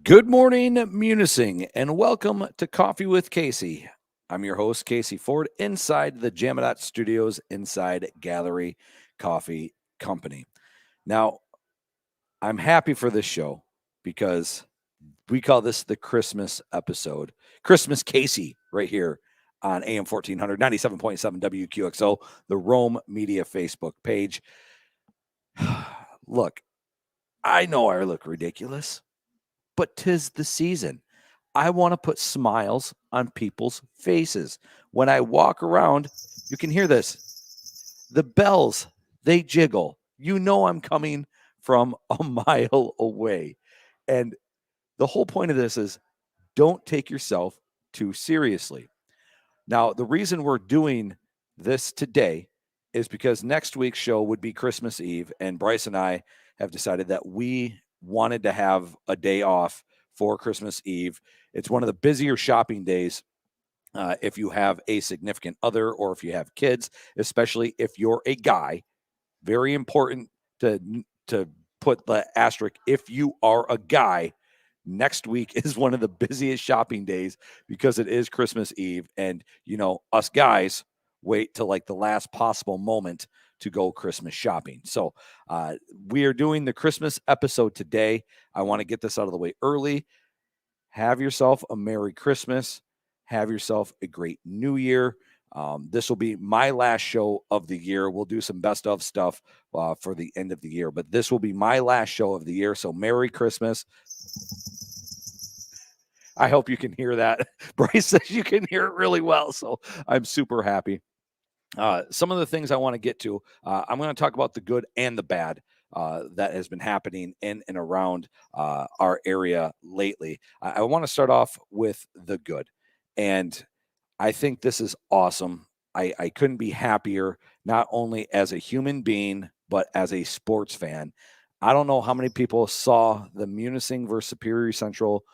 Good morning, Munising, and welcome to Coffee with Casey. I'm your host, Casey Ford, inside the Jamadot Studios, inside Gallery Coffee Company. Now, I'm happy for this show because we call this the Christmas episode. Christmas Casey, right here on AM 1400, 97.7 WQXO, the Roam Media Facebook page. Look, I know I look ridiculous, but 'tis the season. I want to put smiles on people's faces. When I walk around, you can hear this. The bells, they jiggle. You know I'm coming from a mile away. And the whole point of this is don't take yourself too seriously. Now, the reason we're doing this today is because next week's show would be Christmas Eve, and Bryce and I have decided that we wanted to have a day off for Christmas Eve. It's one of the busier shopping days if you have a significant other or if you have kids, especially if you're a guy. Very important to put the asterisk. If you are a guy, next week is one of the busiest shopping days because it is Christmas Eve. And, you know, us guys wait till like the last possible moment to go Christmas shopping. So we are doing the Christmas episode today. I want to get this out of the way early. Have yourself a Merry Christmas. Have yourself a great New Year. This will be my last show of the year. We'll do some best of stuff for the end of the year, but this will be my last show of the year. So Merry Christmas. I hope you can hear that. Bryce says you can hear it really well. So I'm super happy. Some of the things I want to get to, I'm going to talk about the good and the bad that has been happening in and around our area lately. I want to start off with the good. And I think this is awesome. I couldn't be happier, not only as a human being, but as a sports fan. I don't know how many people saw the Munising versus Superior Central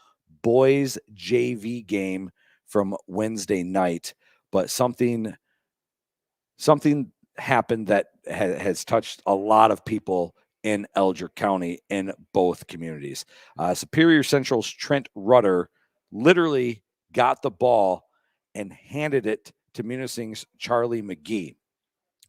boys JV game from Wednesday night, but something happened that has touched a lot of people in Elger County in both communities. Superior Central's Trent Rudder literally got the ball and handed it to Munising's Charlie McGee.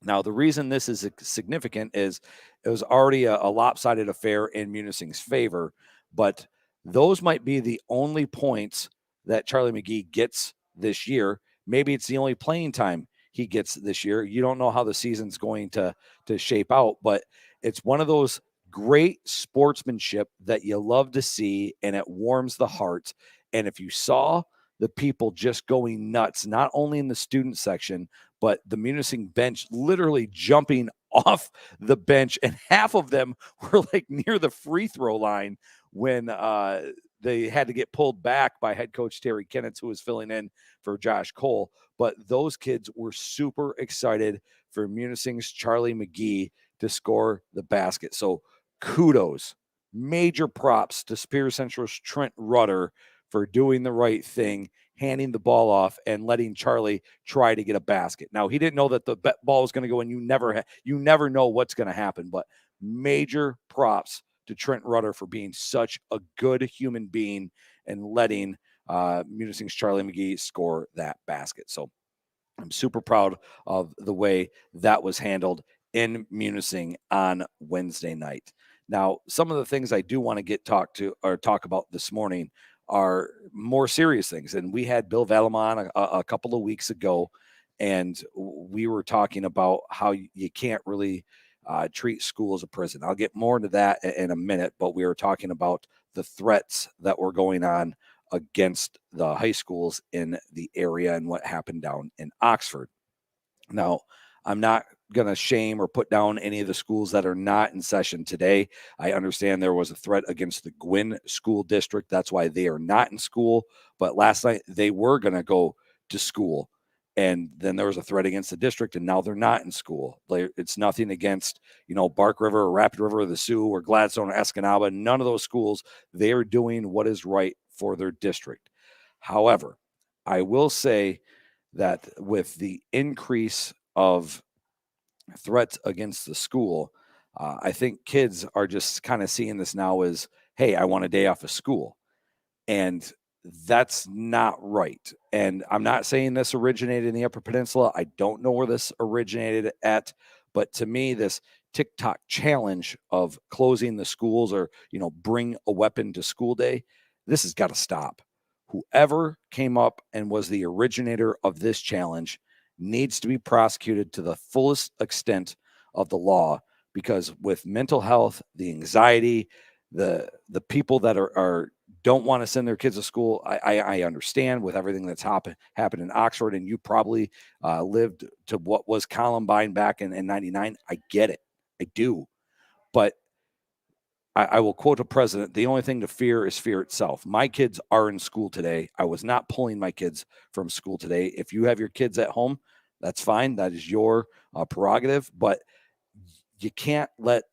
Now, the reason this is significant is it was already a lopsided affair in Munising's favor, but those might be the only points that Charlie McGee gets this year. Maybe it's the only playing time he gets this year. You don't know how the season's going to shape out, but it's one of those great sportsmanship that you love to see, and it warms the heart. And if you saw the people just going nuts, not only in the student section, but the Munising bench literally jumping off the bench, and half of them were like near the free throw line when they had to get pulled back by head coach Terry Kennitz, who was filling in for Josh Cole. But those kids were super excited for Munising's Charlie McGee to score the basket. So kudos, major props to Superior Central's Trent Rudder for doing the right thing, handing the ball off and letting Charlie try to get a basket. Now, he didn't know that the ball was going to go in. You never know what's going to happen, but major props to Trent Rudder for being such a good human being and letting Munising's Charlie McGee score that basket. So I'm super proud of the way that was handled in Munising on Wednesday night. Now, some of the things I do want to talk about this morning are more serious things. And we had Bill Valamon a couple of weeks ago, and we were talking about how you can't really treat school as a prison. I'll get more into that in a minute, but we were talking about the threats that were going on against the high schools in the area and what happened down in Oxford. Now, I'm not going to shame or put down any of the schools that are not in session today. I understand there was a threat against the Gwynn School District. That's why they are not in school. But last night they were going to go to school. And then there was a threat against the district, and now they're not in school. It's nothing against, Bark River or Rapid River or the Sioux or Gladstone or Escanaba. None of those schools. They are doing what is right for their district. However, I will say that with the increase of threats against the school, I think kids are just kind of seeing this now as, hey, I want a day off of school. And that's not right. And I'm not saying this originated in the Upper Peninsula. I don't know where this originated at, but to me, this TikTok challenge of closing the schools or, bring a weapon to school day, this has got to stop. Whoever came up and was the originator of this challenge needs to be prosecuted to the fullest extent of the law, because with mental health, the anxiety, the people that are don't want to send their kids to school. I understand with everything that's happened in Oxford, and you probably lived to what was Columbine back in 99. I get it. I do. But I will quote a president: the only thing to fear is fear itself. My kids are in school today. I was not pulling my kids from school today. If you have your kids at home, that's fine. That is your prerogative. But you can't let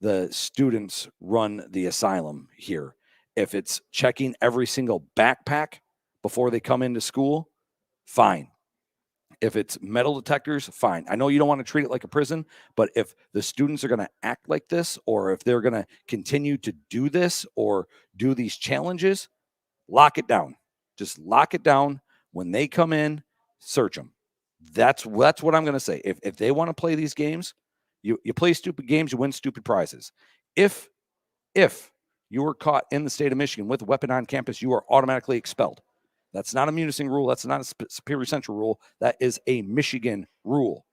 the students run the asylum here. If it's checking every single backpack before they come into school, fine. If it's metal detectors, fine. I know you don't want to treat it like a prison, but if the students are going to act like this, or if they're going to continue to do this or do these challenges, lock it down. Just lock it down. When they come in, search them. That's what I'm going to say. If they want to play these games, you play stupid games, you win stupid prizes. If you were caught in the state of Michigan with a weapon on campus, you are automatically expelled. That's not a Munising rule. That's not a Superior Central rule. That is a Michigan rule.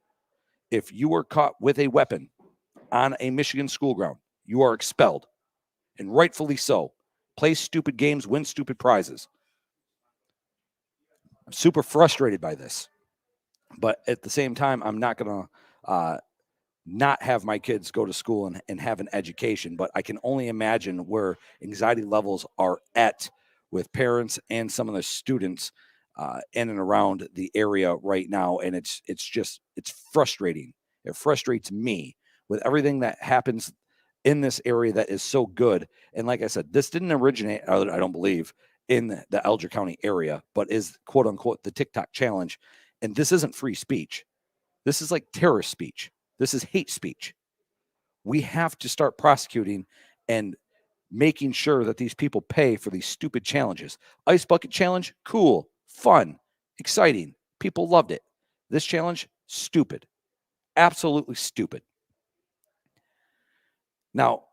If you were caught with a weapon on a Michigan school ground, you are expelled, and rightfully so. Play stupid games, win stupid prizes. I'm super frustrated by this, but at the same time, I'm not going to not have my kids go to school and have an education, but I can only imagine where anxiety levels are at with parents and some of the students in and around the area right now. And it's frustrating. It frustrates me with everything that happens in this area that is so good. And like I said, this didn't originate, I don't believe, in the Elgin County area, but is quote unquote the TikTok challenge. And this isn't free speech. This is like terrorist speech. This is hate speech. We have to start prosecuting and making sure that these people pay for these stupid challenges. Ice bucket challenge, cool, fun, exciting. People loved it. This challenge, stupid. Absolutely stupid. Now,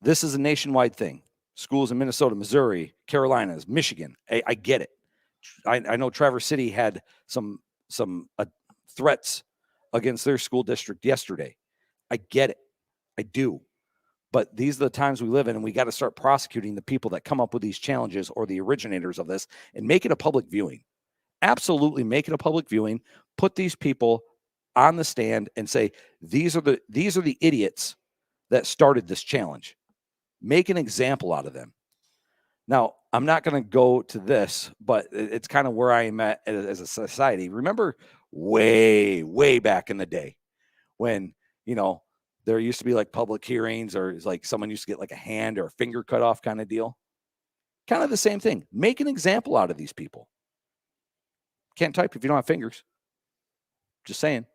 this is a nationwide thing. Schools in Minnesota, Missouri, Carolinas, Michigan. I get it. I know Traverse City had some threats against their school district yesterday. I get it. I do. But these are the times we live in, and we got to start prosecuting the people that come up with these challenges or the originators of this and make it a public viewing. Absolutely make it a public viewing. Put these people on the stand and say, these are the idiots that started this challenge. Make an example out of them. Now, I'm not going to go to this, but it's kind of where I am at as a society. Remember way, way back in the day when, there used to be like public hearings, or it's like someone used to get like a hand or a finger cut off kind of deal. Kind of the same thing. Make an example out of these people. Can't type if you don't have fingers. Just saying.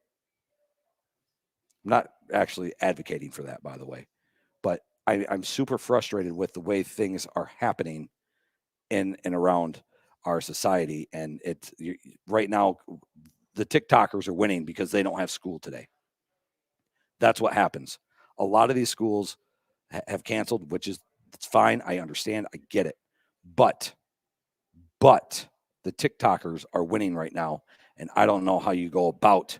I'm not actually advocating for that, by the way. But I'm super frustrated with the way things are happening in and around our society. And right now, the TikTokers are winning because they don't have school today. That's what happens. A lot of these schools have canceled, which is it's fine. I understand. I get it. But the TikTokers are winning right now, and I don't know how you go about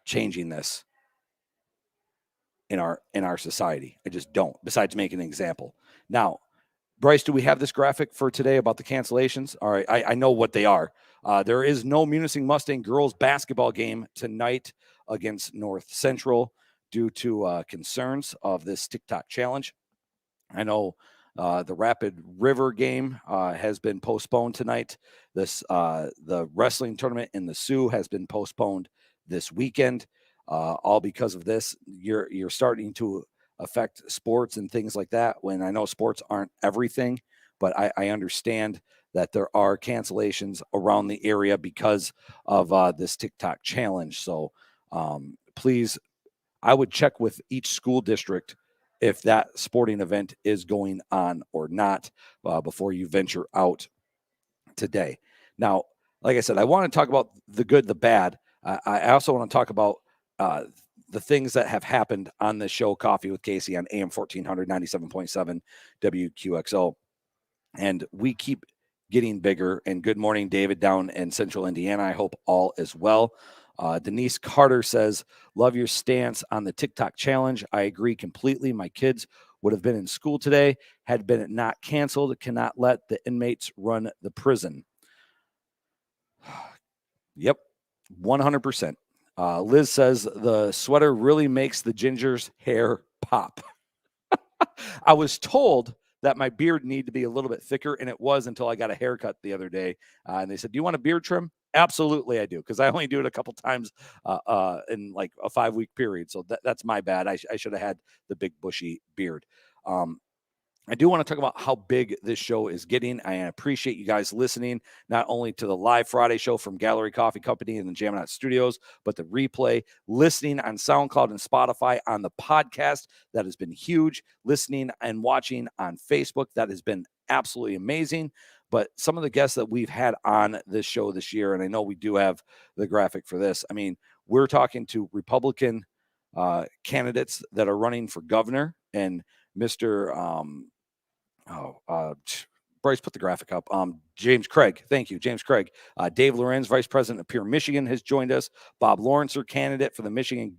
changing this in our society. I just don't. Besides making an example. Now, Bryce, do we have this graphic for today about the cancellations? All right, I know what they are. There is no Munising Mustang girls basketball game tonight against North Central due to concerns of this TikTok challenge. I know the Rapid River game has been postponed tonight. The wrestling tournament in the Sioux has been postponed this weekend. All because of this. You're starting to affect sports and things like that, when I know sports aren't everything, but I understand that there are cancellations around the area because of this TikTok challenge. So please, I would check with each school district if that sporting event is going on or not before you venture out today. Now, like I said, I want to talk about the good, the bad. I also want to talk about the things that have happened on this show, Coffee with Casey, on AM 1400, 97.7 WQXO. And we keep getting bigger. And good morning, David, down in central Indiana. I hope all is well. Denise Carter says, love your stance on the TikTok challenge. I agree completely. My kids would have been in school today had been it not canceled. Cannot let the inmates run the prison. Yep, 100%. Liz says the sweater really makes the ginger's hair pop. I was told that my beard needed to be a little bit thicker, and it was until I got a haircut the other day. And they said, do you want a beard trim? Absolutely, I do, because I only do it a couple times in like a 5-week period. So that's my bad. I should have had the big bushy beard. I do want to talk about how big this show is getting. I appreciate you guys listening, not only to the live Friday show from Gallery Coffee Company and the Jammin' Out Studios, but the replay, listening on SoundCloud and Spotify, on the podcast. That has been huge. Listening and watching on Facebook. That has been absolutely amazing. But some of the guests that we've had on this show this year, and I know we do have the graphic for this. I mean, we're talking to Republican candidates that are running for governor, and Mr. Bryce, put the graphic up. James Craig, thank you, James Craig. Dave Lorenz, Vice President of Pure Michigan, has joined us. Bob Lawrencer, candidate for the Michigan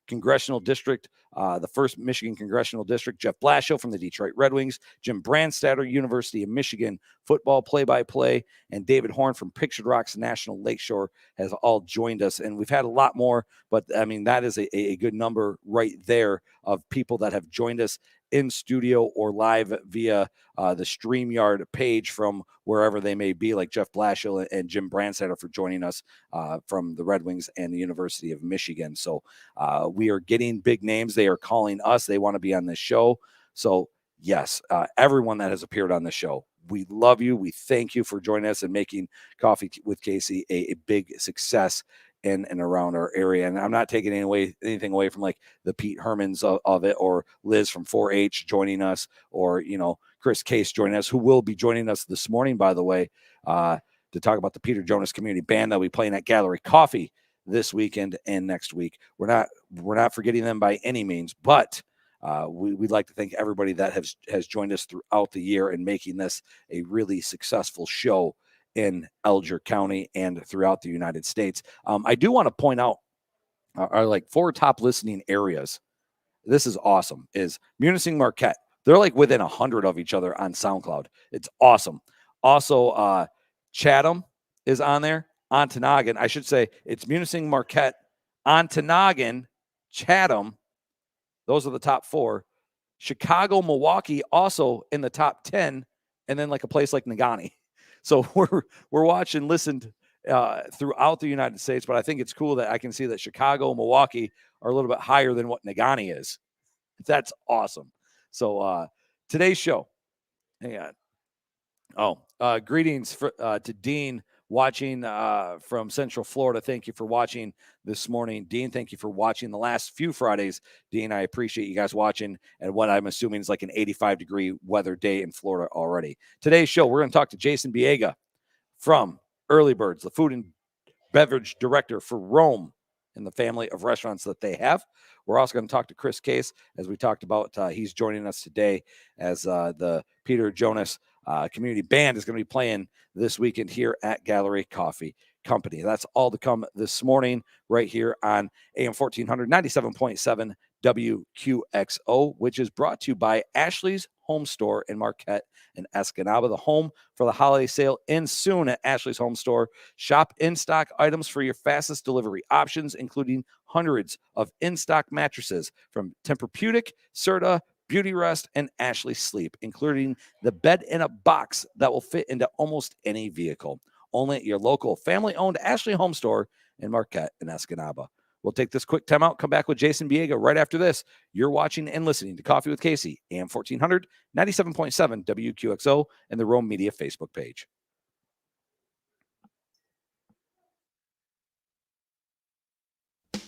Congressional District, the first Michigan Congressional District. Jeff Blashill from the Detroit Red Wings. Jim Brandstatter, University of Michigan football play-by-play, and David Horn from Pictured Rocks National Lakeshore has all joined us. And we've had a lot more, but I mean, that is a good number right there of people that have joined us in studio or live via the StreamYard page from wherever they may be, like Jeff Blashill and Jim Brandstatter for joining us from the Red Wings and the University of Michigan. So we are getting big names. They are calling us. They want to be on this show. So yes, everyone that has appeared on the show, we love you. We thank you for joining us and making Coffee with Casey a big success in and around our area. And I'm not taking anything away from like the Pete Hermans of it, or Liz from 4-H joining us, or, you know, Chris Case joining us, who will be joining us this morning, by the way, to talk about the Peter Jonas Community Band that will be playing at Gallery Coffee this weekend and next week. We're not forgetting them by any means, but we'd like to thank everybody that has joined us throughout the year and making this a really successful show in Elger County and throughout the United States. I do want to point out our like 4 top listening areas. This is awesome. Is Munising, Marquette. They're like within 100 of each other on SoundCloud. It's awesome. Also, Chatham is on there. Ontonagon, I should say it's Munising, Marquette, Ontonagon, Chatham. Those are the top 4. Chicago, Milwaukee also in the top 10, and then like a place like Negaunee. So we're watching, listened throughout the United States, but I think it's cool that I can see that Chicago, Milwaukee are a little bit higher than what Negaunee is. That's awesome. So today's show, hang on. Greetings to Dean watching from Central Florida. Thank you for watching this morning. Dean, thank you for watching the last few Fridays. Dean, I appreciate you guys watching and what I'm assuming is like an 85-degree weather day in Florida already. Today's show, we're going to talk to Jason Biega from Early Birds, the food and beverage director for Roam and the family of restaurants that they have. We're also going to talk to Chris Case, as we talked about. He's joining us today as the Peter Jonas Community Band is going to be playing this weekend here at Gallery Coffee Company. That's all to come this morning right here on AM 1400, 97.7 WQXO, which is brought to you by Ashley's Home Store in Marquette and Escanaba. The home for the holiday sale ends soon at Ashley's Home Store. Shop in-stock items for your fastest delivery options, including hundreds of in-stock mattresses from Tempur-Pedic, Serta, Beauty Rest, and Ashley Sleep, including the bed in a box that will fit into almost any vehicle. Only at your local family-owned Ashley Home Store in Marquette and Escanaba. We'll take this quick timeout, come back with Jason Biega right after this. You're watching and listening to Coffee with Casey, AM 1400, 97.7 WQXO, and the Roam Media Facebook page.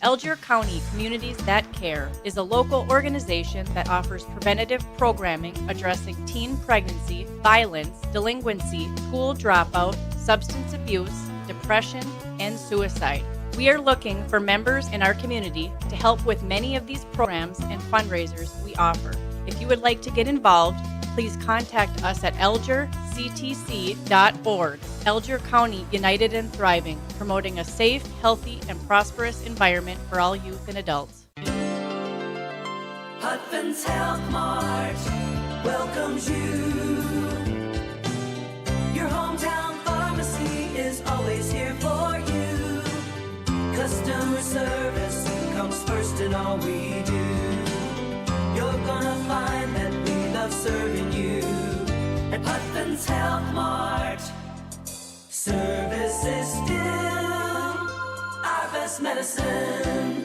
Alger County Communities That Care is a local organization that offers preventative programming addressing teen pregnancy, violence, delinquency, school dropout, substance abuse, depression, and suicide. We are looking for members in our community to help with many of these programs and fundraisers we offer. If you would like to get involved, please contact us at algerctc.org. Alger County United and Thriving, promoting a safe, healthy, and prosperous environment for all youth and adults. Hutphin's Health Mart welcomes you. Your hometown pharmacy is always here for you. Customer service comes first in all we do. You're gonna find that we love serving you at Hutphin's Health Mart. Service is still our best medicine.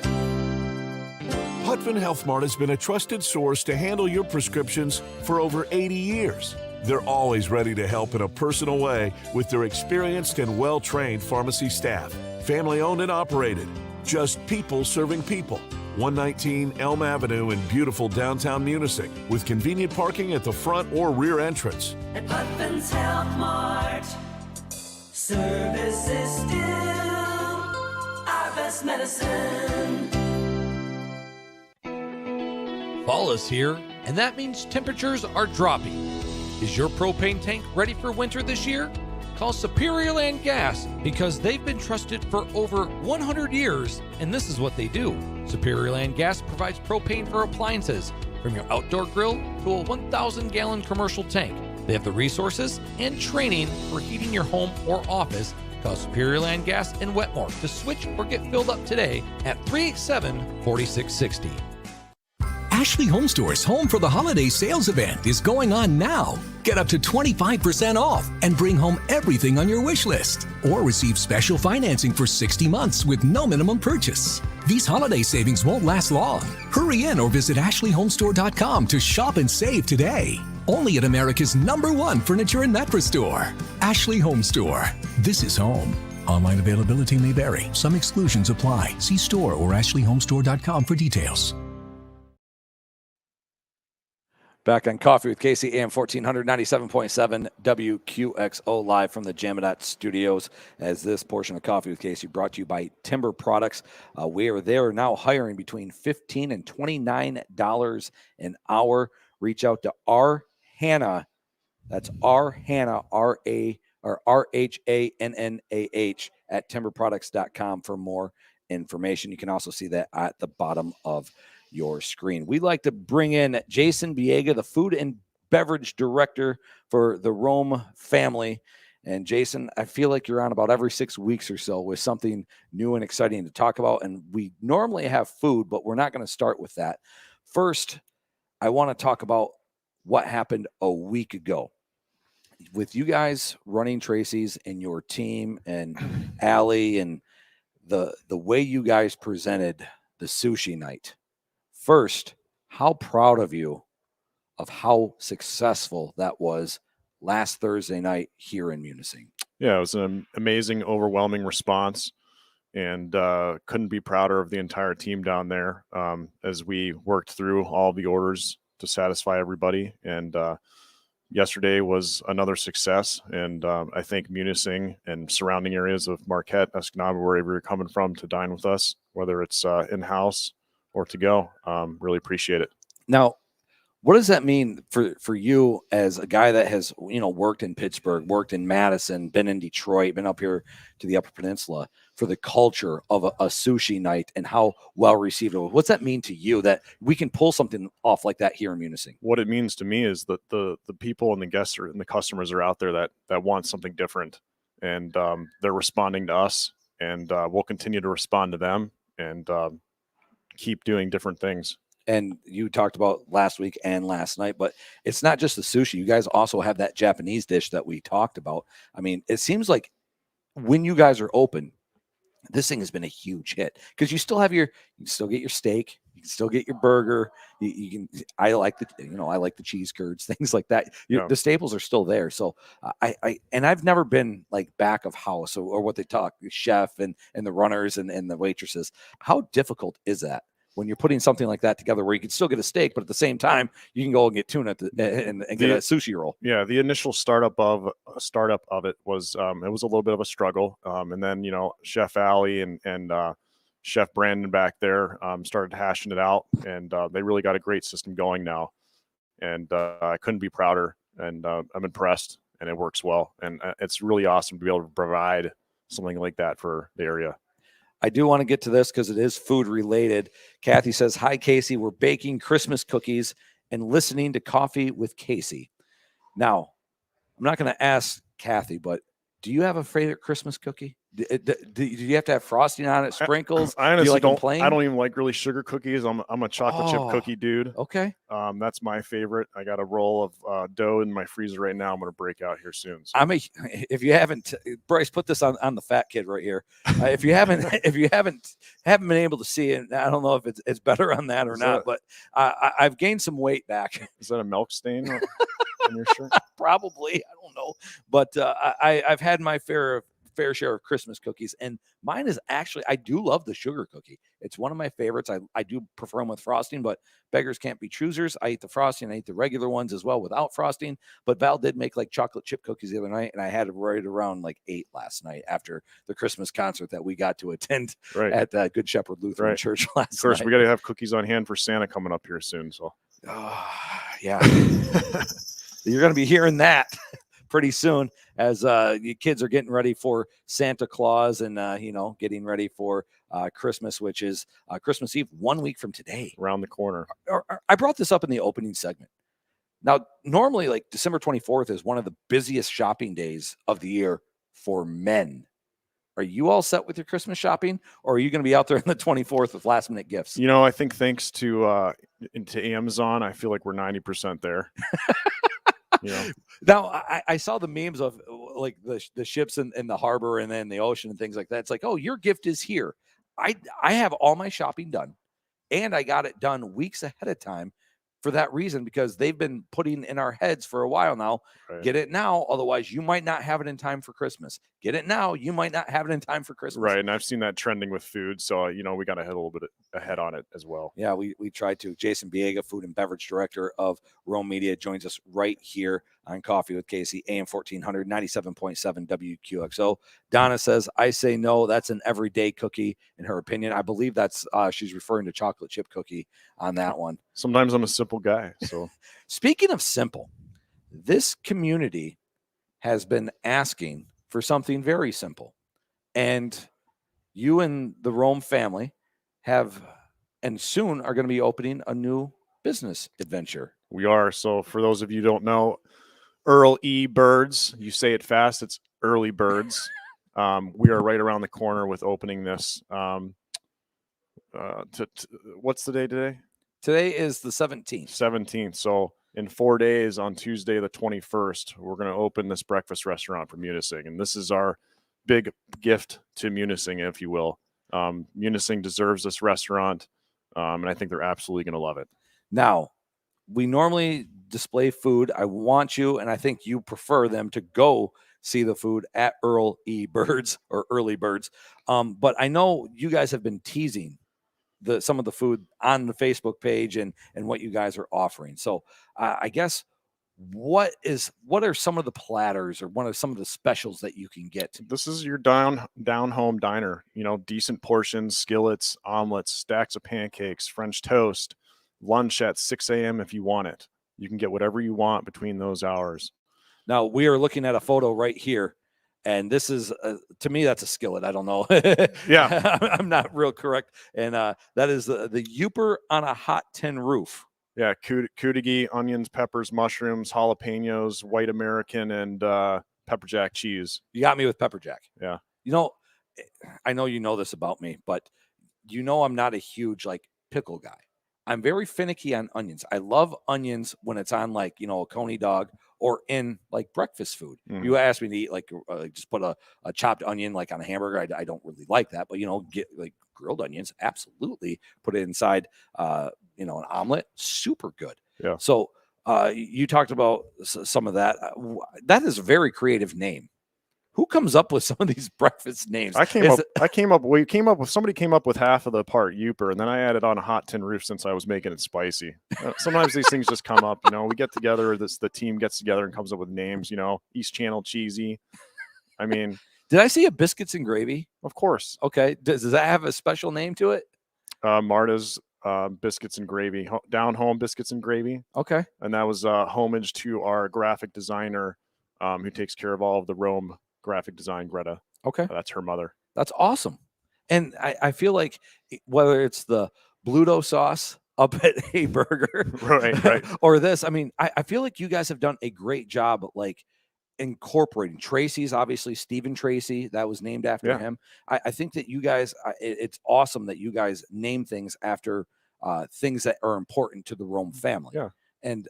Hutphin Health Mart has been a trusted source to handle your prescriptions for over 80 years. They're always ready to help in a personal way with their experienced and well-trained pharmacy staff. Family-owned and operated. Just people serving people. 119 Elm Avenue in beautiful downtown Munising, with convenient parking at the front or rear entrance. At Hutphin's Health Mart, service is still our best medicine. Fall is here, and that means temperatures are dropping. Is your propane tank ready for winter this year? Call Superior Land Gas, because they've been trusted for over 100 years, and this is what they do. Superior Land Gas provides propane for appliances, from your outdoor grill to a 1,000-gallon commercial tank. They have the resources and training for heating your home or office. Call Superior Land Gas in Wetmore to switch or get filled up today at 387-4660. Ashley Home Store's Home for the Holiday sales event is going on now. Get up to 25% off and bring home everything on your wish list. Or receive special financing for 60 months with no minimum purchase. These holiday savings won't last long. Hurry in or visit ashleyhomestore.com to shop and save today. Only at America's #1 furniture and mattress store. Ashley Home Store. This is home. Online availability may vary. Some exclusions apply. See store or ashleyhomestore.com for details. Back on Coffee with Casey, AM 1400, 97.7 WQXO, live from the Jamadot Studios, as this portion of Coffee with Casey brought to you by Timber Products. They are now hiring between $15 and $29 an hour. Reach out to R. Hannah. That's R. Hannah, R-A or RHANNAH at timberproducts.com for more information. You can also see that at the bottom of your screen. We'd like to bring in Jason Biega, the food and beverage director for the Roam family. And Jason, I feel like you're on about every 6 weeks or so with something new and exciting to talk about. And we normally have food, but we're not going to start with that. First, I want to talk about what happened a week ago with you guys running Tracy's and your team and Allie, and the way you guys presented the sushi night. First, how proud of you of how successful that was last Thursday night here in Munising. Yeah, it was an amazing, overwhelming response, and couldn't be prouder of the entire team down there as we worked through all the orders to satisfy everybody. And yesterday was another success, and I think Munising and surrounding areas of Marquette, Escanaba, wherever you're coming from to dine with us, whether it's in-house or to go, really appreciate it. Now, what does that mean for you as a guy that has, worked in Pittsburgh, worked in Madison, been in Detroit, been up here to the Upper Peninsula, for the culture of a sushi night and how well received it was? What's that mean to you that we can pull something off like that here in Munising? What it means to me is that the people and the guests and the customers are out there that want something different, and they're responding to us, and we'll continue to respond to them and keep doing different things. And you talked about last week and last night, but it's not just the sushi. You guys also have that Japanese dish that we talked about. I mean, it seems like when you guys are open, this thing has been a huge hit because you still get your steak, you can still get your burger. You can, I like the cheese curds, things like that. The staples are still there. So I've never been like back of house or what they talk, the chef and the runners and the waitresses. How difficult is that when you're putting something like that together where you can still get a steak, but at the same time you can go and get tuna and get a sushi roll? Yeah, the initial startup of it was a little bit of a struggle, and then Chef Allie and Chef Brandon back there started hashing it out, and they really got a great system going now, and I couldn't be prouder, and I'm impressed, and it works well, and it's really awesome to be able to provide something like that for the area. I do want to get to this because it is food related. Kathy says, "Hi, Casey. We're baking Christmas cookies and listening to Coffee with Casey." Now, I'm not going to ask Kathy, but do you have a favorite Christmas cookie? Do you have to have frosting on it, sprinkles? I honestly don't. I don't even like really sugar cookies. I'm a chocolate chip cookie dude. Okay. That's my favorite. I got a roll of dough in my freezer right now. I'm going to break out here soon. So. If you haven't, Bryce, put this on the fat kid right here. If you haven't been able to see it, I don't know if it's better on that or not, but I've gained some weight back. Is that a milk stain on your shirt? Probably. I don't know, but I've had my fair share of Christmas cookies, and mine is actually, I do love the sugar cookie. It's one of my favorites. I do prefer them with frosting, but beggars can't be choosers. I eat the frosting, I eat the regular ones as well without frosting, but Val did make like chocolate chip cookies the other night, and I had it right around like 8 last night after the Christmas concert that we got to attend at Good Shepherd Lutheran Church last night. Of course, we got to have cookies on hand for Santa coming up here soon. So yeah. You're going to be hearing that pretty soon as you kids are getting ready for Santa Claus and, getting ready for Christmas, which is Christmas Eve 1 week from today. Around the corner. I brought this up in the opening segment. Now, normally, like December 24th is one of the busiest shopping days of the year for men. Are you all set with your Christmas shopping, or are you going to be out there on the 24th with last minute gifts? I think thanks to Amazon, I feel like we're 90% there. Now I saw the memes of like the ships in the harbor and then the ocean and things like that. It's like, oh, your gift is here. I have all my shopping done, and I got it done weeks ahead of time for that reason, because they've been putting in our heads for a while now. Right. Get it now, otherwise you might not have it in time for Christmas. Get it now, you might not have it in time for Christmas. Right, and I've seen that trending with food, so we got to head a little bit ahead on it as well. Yeah, we tried to. Jason Biega, food and beverage director of Roam Media, joins us right here on Coffee with Casey, AM 1400, 97.7 WQXO. Donna says, "I say no, that's an everyday cookie," in her opinion. I believe that's she's referring to chocolate chip cookie on that one. Sometimes I'm a simple guy. So speaking of simple, this community has been asking for something very simple. And you and the Roam family have, and soon are going to be opening a new business adventure. We are. So for those of you who don't know, Earl E. Birds, you say it fast, it's Early Birds. We are right around the corner with opening this. What's the day today? Today is the 17th. 17th. So in 4 days, on Tuesday the 21st, we're going to open this breakfast restaurant for Munising. And this is our big gift to Munising, if you will. Munising deserves this restaurant, and I think they're absolutely going to love it. Now, we normally display food. I want you, and I think you prefer them to go see the food at Earl E. Birds or Early Birds. But I know you guys have been teasing some of the food on the Facebook page and what you guys are offering. So I guess what are some of the platters or what are some of the specials that you can get? This is your down home diner, decent portions, skillets, omelets, stacks of pancakes, French toast, lunch at 6 a.m. if you want it. You can get whatever you want between those hours. Now we are looking at a photo right here. And this is, to me, that's a skillet. I don't know. Yeah. I'm not real correct. And that is the Youper on a hot tin roof. Yeah, Kudigi, onions, peppers, mushrooms, jalapenos, white American, and pepper jack cheese. You got me with pepper jack. Yeah. I know you know this about me, but I'm not a huge pickle guy. I'm very finicky on onions. I love onions when it's on a coney dog or in like breakfast food. Mhm. You asked me to eat like just put a chopped onion like on a hamburger. I don't really like that, but get like grilled onions. Absolutely, put it inside. An omelet, super good. Yeah. So you talked about some of that. That is a very creative name. Who comes up with some of these breakfast names? Somebody came up with half of the part Youper, and then I added on a hot tin roof since I was making it spicy. Sometimes these things just come up, we get together, the team gets together and comes up with names, East Channel Cheesy. I mean, did I see a biscuits and gravy? Of course. Okay. Does that have a special name to it? Marta's biscuits and gravy, down home biscuits and gravy. Okay. And that was homage to our graphic designer who takes care of all of the Roam graphic design, Greta. Okay. That's her mother. That's awesome. And I feel like whether it's the Bluto sauce up at a burger right. or this, I feel like you guys have done a great job like incorporating Tracy's, obviously Stephen Tracy, that was named after him. I think that you guys, it's awesome that you guys name things after things that are important to the Roam family. Yeah. And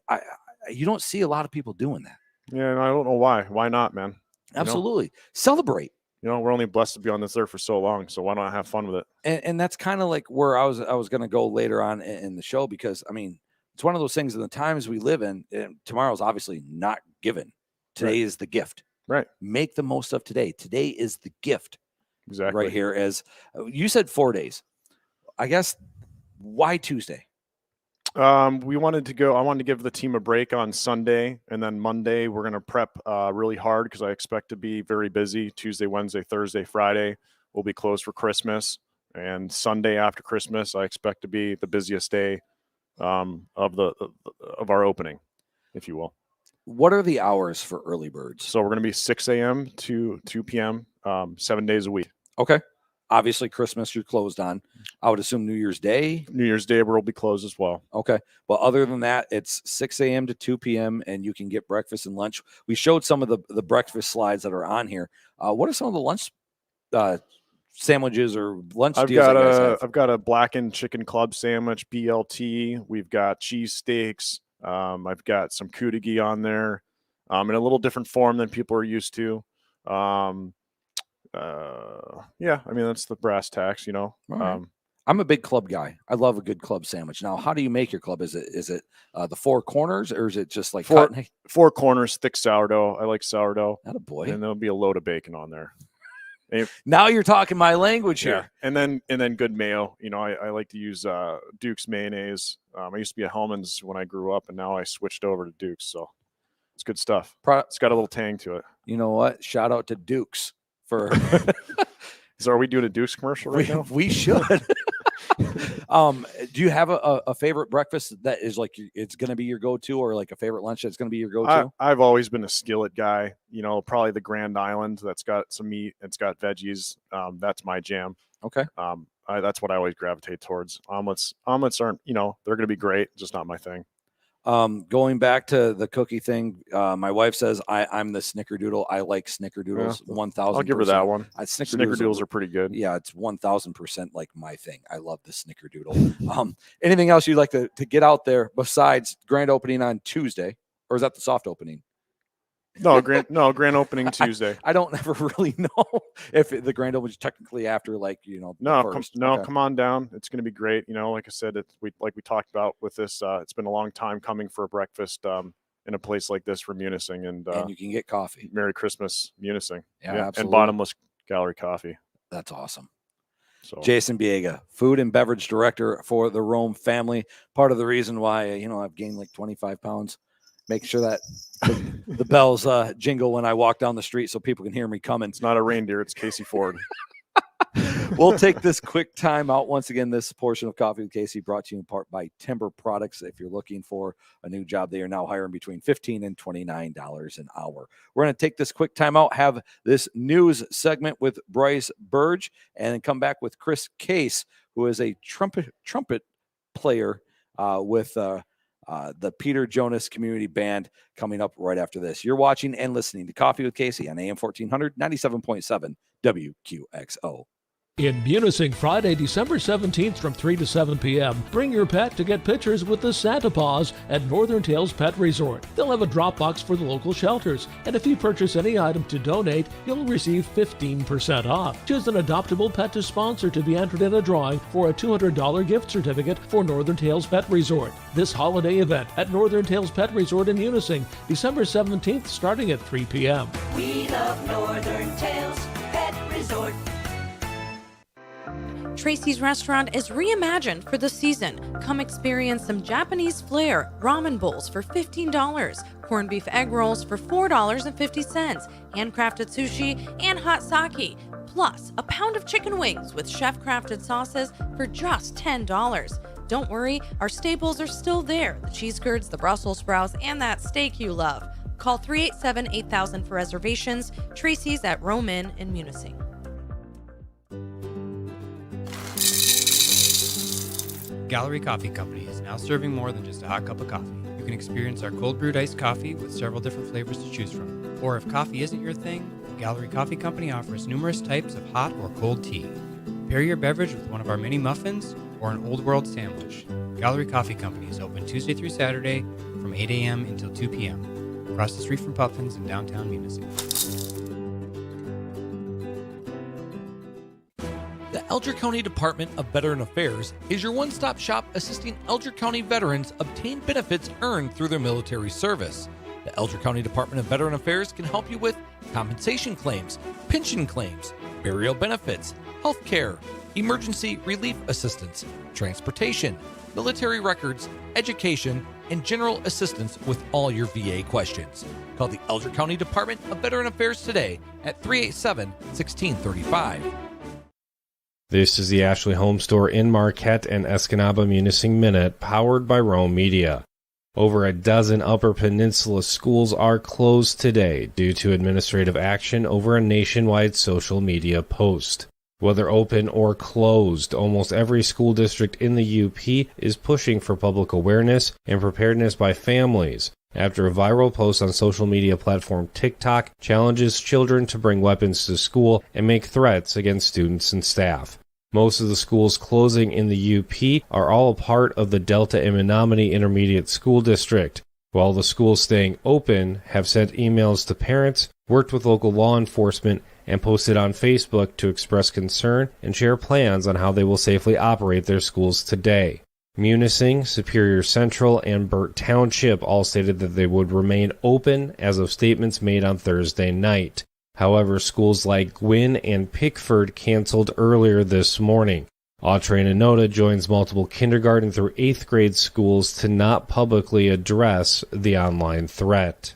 you don't see a lot of people doing that. Yeah, and I don't know why. Why not, man? Absolutely. Celebrate. We're only blessed to be on this earth for so long, so why don't I have fun with it? And that's kind of like where I was going to go later on in the show, because it's one of those things in the times we live in. Tomorrow's obviously not given. Today is the gift. Right. Make the most of today. Today is the gift. Exactly. Right here, as you said, 4 days. I guess why Tuesday? I wanted to give the team a break on Sunday, and then Monday we're going to prep really hard because I expect to be very busy. Tuesday, Wednesday, Thursday, Friday we'll be closed for Christmas, and Sunday after Christmas I expect to be the busiest day of our opening, if you will. What are the hours for early birds? So we're going to be 6 a.m. to 2 p.m. 7 days a week. Okay. Obviously, Christmas you're closed on. I would assume New Year's Day. New Year's Day will be closed as well. Okay. Well, other than that, it's 6 a.m. to 2 p.m. and you can get breakfast and lunch. We showed some of the breakfast slides that are on here. What are some of the lunch sandwiches or lunch deals? I've got a blackened chicken club sandwich, BLT. We've got cheese steaks. I've got some kudagi on there in a little different form than people are used to. That's the brass tacks, Right. I'm a big club guy. I love a good club sandwich. Now, how do you make your club? Is it the four corners, or is it just like four corners, thick sourdough? I like sourdough. Not a boy. And there'll be a load of bacon on there. Now you're talking my language here. And then good mayo. I like to use Duke's mayonnaise. I used to be a Hellman's when I grew up, and now I switched over to Duke's. So it's good stuff. It's got a little tang to it. You know what? Shout out to Duke's for. So are we doing a Duke's commercial right now? We should. Do you have a favorite breakfast that is like it's going to be your go-to, or like a favorite lunch that's going to be your go-to? I've always been a skillet guy. Probably the Grand Island that's got some meat, it's got veggies. That's my jam. Okay. That's what I always gravitate towards. Omelets aren't, they're going to be great, just not my thing. Going back to the cookie thing, my wife says I'm the snickerdoodle. I like snickerdoodles. 1,000%. I'll give her that one. Snickerdoodles are pretty good. Yeah, it's 1,000% like my thing. I love the snickerdoodle. Anything else you'd like to get out there besides grand opening on Tuesday, or is that the soft opening? No, grand opening Tuesday. I don't ever really know if the grand opening is technically after, Come on down. It's going to be great. Like I said, we talked about with this. It's been a long time coming for a breakfast in a place like this for Munising, and you can get coffee. Merry Christmas, Munising. Yeah, absolutely. And bottomless gallery coffee. That's awesome. So Jason Biega, food and beverage director for the Roam family. Part of the reason why I've gained like 25 pounds. Make sure that the bells jingle when I walk down the street so people can hear me coming. It's not a reindeer, it's Casey Ford. We'll take this quick time out. Once again, this portion of Coffee with Casey brought to you in part by Timber Products. If you're looking for a new job, they are now hiring between $15 and $29 an hour. We're going to take this quick time out, have this news segment with Bryce Burge, and then come back with Chris Case, who is a trumpet player with the Peter Jonas Community Band, coming up right after this. You're watching and listening to Coffee with Casey on AM 1400, 97.7 WQXO. In Munising, Friday, December 17th from 3 to 7 p.m., bring your pet to get pictures with the Santa Paws at Northern Tales Pet Resort. They'll have a drop box for the local shelters, and if you purchase any item to donate, you'll receive 15% off. Choose an adoptable pet to sponsor to be entered in a drawing for a $200 gift certificate for Northern Tales Pet Resort. This holiday event at Northern Tales Pet Resort in Munising, December 17th, starting at 3 p.m. We love Northern Tales Pet Resort. Tracy's Restaurant is reimagined for the season. Come experience some Japanese flair, ramen bowls for $15, corned beef egg rolls for $4.50, handcrafted sushi, and hot sake. Plus, a pound of chicken wings with chef-crafted sauces for just $10. Don't worry, our staples are still there. The cheese curds, the Brussels sprouts, and that steak you love. Call 387-8000 for reservations. Tracy's at Roam in Munising. Gallery Coffee Company is now serving more than just a hot cup of coffee. You can experience our cold brewed iced coffee with several different flavors to choose from. Or if coffee isn't your thing, Gallery Coffee Company offers numerous types of hot or cold tea. Pair your beverage with one of our mini muffins or an old world sandwich. Gallery Coffee Company is open Tuesday through Saturday from 8 a.m. until 2 p.m. across the street from Putlin's in downtown Munising. The Elgin County Department of Veteran Affairs is your one-stop shop assisting Elgin County veterans obtain benefits earned through their military service. The Elgin County Department of Veteran Affairs can help you with compensation claims, pension claims, burial benefits, health care, emergency relief assistance, transportation, military records, education, and general assistance with all your VA questions. Call the Elgin County Department of Veteran Affairs today at 387-1635. This is the Ashley Home Store in Marquette and Escanaba Munising Minute, powered by Roam Media. Over a dozen Upper Peninsula schools are closed today due to administrative action over a nationwide social media post. Whether open or closed, almost every school district in the UP is pushing for public awareness and preparedness by families after a viral post on social media platform TikTok challenges children to bring weapons to school and make threats against students and staff. Most of the schools closing in the UP are all a part of the Delta and Menominee Intermediate School District, while the schools staying open have sent emails to parents, worked with local law enforcement, and posted on Facebook to express concern and share plans on how they will safely operate their schools today. Munising, Superior Central, and Burt Township all stated that they would remain open as of statements made on Thursday night. However, schools like Gwynn and Pickford canceled earlier this morning. Autrain and Noda joins multiple kindergarten through 8th grade schools to not publicly address the online threat.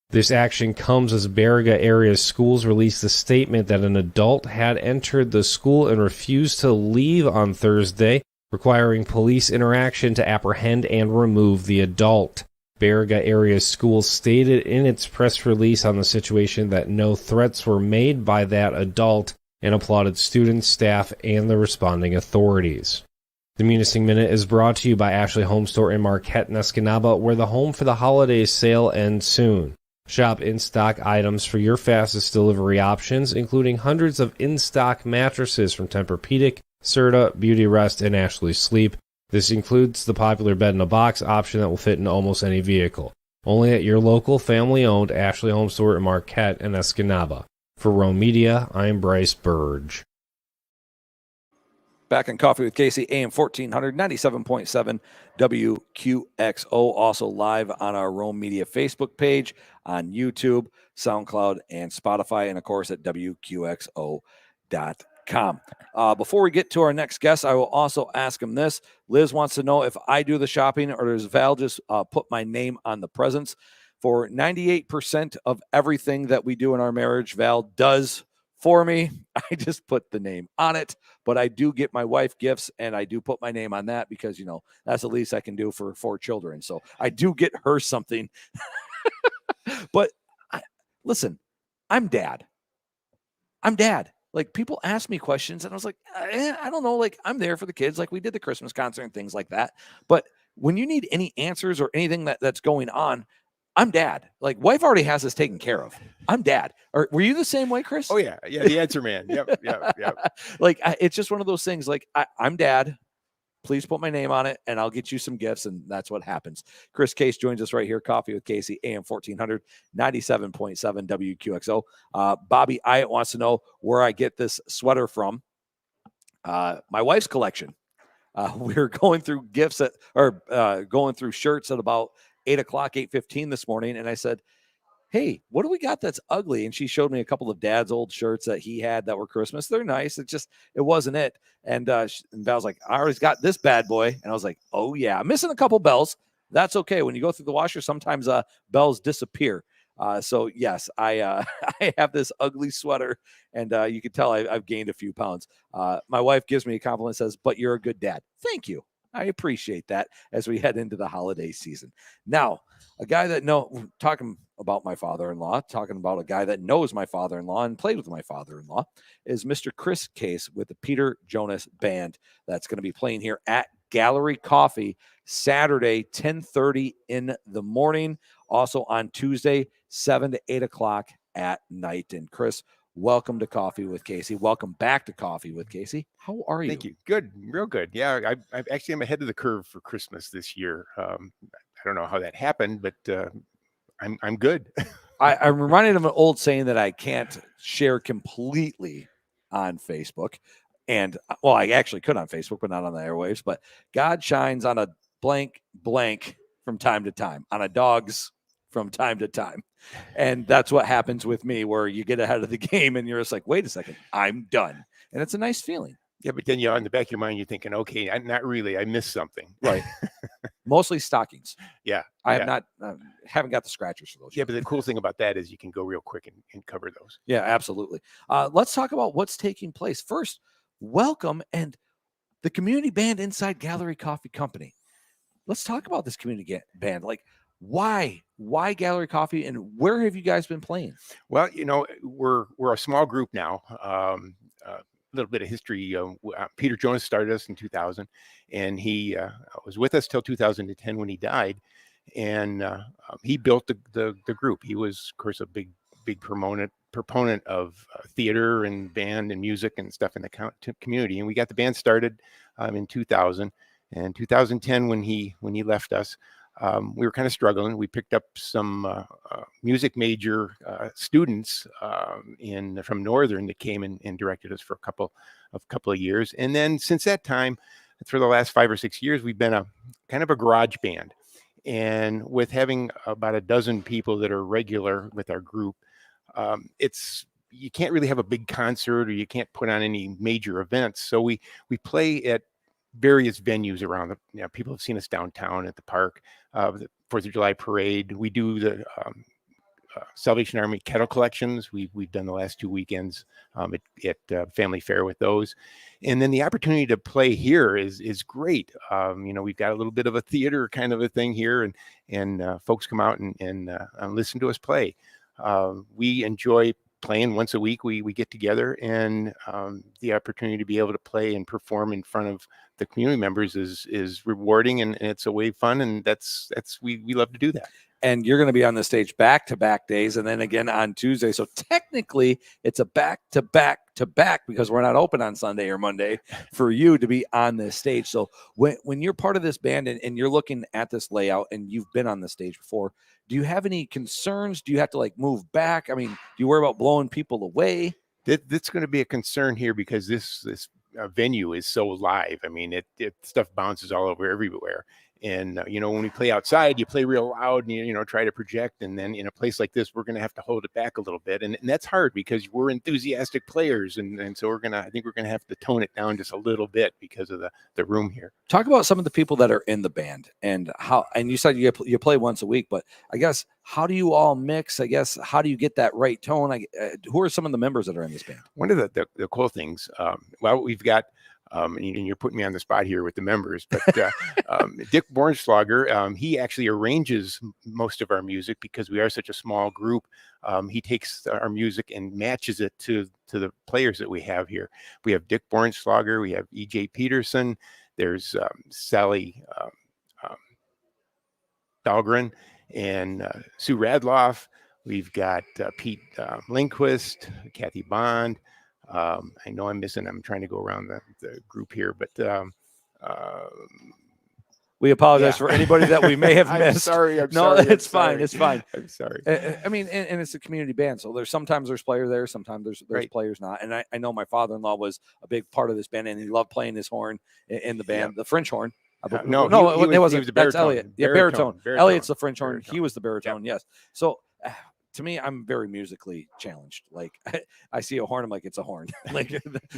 This action comes as Baraga area schools released a statement that an adult had entered the school and refused to leave on Thursday, requiring police interaction to apprehend and remove the adult. Baraga area school stated in its press release on the situation that no threats were made by that adult and applauded students, staff, and the responding authorities. The Munising Minute is brought to you by Ashley Home Store in Marquette and Escanaba, where the Home for the Holidays sale ends soon. Shop in-stock items for your fastest delivery options, including hundreds of in-stock mattresses from Tempur-Pedic, Serta, Beauty Rest, and Ashley Sleep. This includes the popular bed-in-a-box option that will fit in almost any vehicle. Only at your local family-owned Ashley Home Store in Marquette and Escanaba. For Roam Media, I'm Bryce Burge. Back in Coffee with Casey, AM 1400, 97.7 WQXO. Also live on our Roam Media Facebook page, on YouTube, SoundCloud, and Spotify, and of course at WQXO.com. Before we get to our next guest, I will also ask him this. Liz wants to know if I do the shopping or does Val just put my name on the presents. For 98% of everything that we do in our marriage, Val does for me. I just put the name on it, but I do get my wife gifts and I do put my name on that because, you know, that's the least I can do for 4 children. So I do get her something. But listen, I'm dad. Like, people ask me questions and I was like, I don't know. Like, I'm there for the kids. Like, we did the Christmas concert and things like that. But when you need any answers or anything that's going on, I'm dad. Like, wife already has this taken care of. I'm dad. Or were you the same way, Chris? Oh yeah, the answer man. Yep. Like, it's just one of those things. Like, I'm dad. Please put my name on it, and I'll get you some gifts, and that's what happens. Chris Case joins us right here, Coffee with Casey, AM 1400, 97.7 WQXO. Bobby Iyett wants to know where I get this sweater from. My wife's collection. We were going through gifts going through shirts at about 8 o'clock, 8:15 this morning, and I said, hey, what do we got that's ugly? And she showed me a couple of dad's old shirts that he had that were Christmas. They're nice. It wasn't it. And Val's like, I already got this bad boy. And I was like, oh yeah, I'm missing a couple bells. That's okay. When you go through the washer, sometimes bells disappear. So yes, I I have this ugly sweater, and you can tell I've gained a few pounds. My wife gives me a compliment, says, but you're a good dad. Thank you. I appreciate that as we head into the holiday season. Now, a guy that talking about my father-in-law, talking about a guy that knows my father-in-law and played with my father-in-law, is Mr. Chris Case with the Peter Jonas Band that's going to be playing here at Gallery Coffee Saturday, 10:30 in the morning. Also on Tuesday, 7 to 8 o'clock at night. And Chris, welcome to Coffee with Casey. Welcome back to Coffee with Casey. How are you? Thank you. Good, real good. Yeah, I actually am ahead of the curve for Christmas this year. I don't know how that happened, but I'm good. I'm reminded of an old saying that I can't share completely on Facebook. And well, I actually could on Facebook, but not on the airwaves. But God shines on a blank from time to time, on a dog's from time to time. And that's what happens with me, where you get ahead of the game and you're just like, wait a second, I'm done. And it's a nice feeling. Yeah, but then in the back of your mind, you're thinking, okay, not really. I missed something. Right. Mostly stockings. Yeah. I have not, haven't got the scratchers for those. Yeah, but the cool thing about that is you can go real quick and cover those. Yeah, absolutely. Let's talk about what's taking place. First, welcome and the community band inside Gallery Coffee Company. Let's talk about this community band. Like, why Gallery Coffee, and where have you guys been playing? Well, we're a small group now. A little bit of history. Peter Jonas started us in 2000, and he was with us till 2010 when he died. And he built the group. He was, of course, a big proponent of theater and band and music and stuff in the community. And we got the band started in 2000. And 2010, when he left us, we were kind of struggling. We picked up some music major students from Northern that came and directed us for a couple of years. And then since that time, for the last 5 or 6 years, we've been a kind of a garage band. And with having about a dozen people that are regular with our group, you can't really have a big concert, or you can't put on any major events. So we play at various venues around people have seen us downtown at the park, the 4th of July parade. We do the Salvation Army kettle collections. We've done the last 2 weekends at Family Fair with those. And then the opportunity to play here is great. We've got a little bit of a theater kind of a thing here, and folks come out and listen to us play. We enjoy playing once a week. We get together, and the opportunity to be able to play and perform in front of the community members is rewarding, and it's a way fun, and we love to do that. And you're going to be on the stage back-to-back days, and then again on Tuesday. So technically, it's a back-to-back because we're not open on Sunday or Monday for you to be on this stage. So when you're part of this band and you're looking at this layout and you've been on the stage before, do you have any concerns? Do you have to move back? I mean, do you worry about blowing people away? That's going to be a concern here because this venue is so live. I mean, it stuff bounces all over everywhere. And, when we play outside, you play real loud and, you try to project. And then in a place like this, we're going to have to hold it back a little bit. And that's hard because we're enthusiastic players. And so I think we're going to have to tone it down just a little bit because of the room here. Talk about some of the people that are in the band and you said you play once a week, but I guess, how do you all mix? I guess, how do you get that right tone? Who are some of the members that are in this band? One of the cool things, we've got, and you're putting me on the spot here with the members, but Dick Bornschlager, he actually arranges most of our music because we are such a small group. He takes our music and matches it to the players that we have here. We have Dick Bornschlager, we have E.J. Peterson, there's Sally Dahlgren, and Sue Radloff. We've got Pete Lindquist, Kathy Bond. I know I'm trying to go around the group here, but we apologize for anybody that we may have missed. Sorry. No, it's fine. It's fine. I'm sorry. I mean, and it's a community band, so sometimes there's players there, sometimes there's Right. players not. And I know my father-in-law was a big part of this band, and he loved playing his horn in the band, the French horn. No, it wasn't. He was the baritone. That's Elliot. Yeah, baritone. Elliot's the French horn. Baritone. He was the baritone. Yes. So. To me, I'm very musically challenged. Like I see a horn, I'm like, it's a horn. Like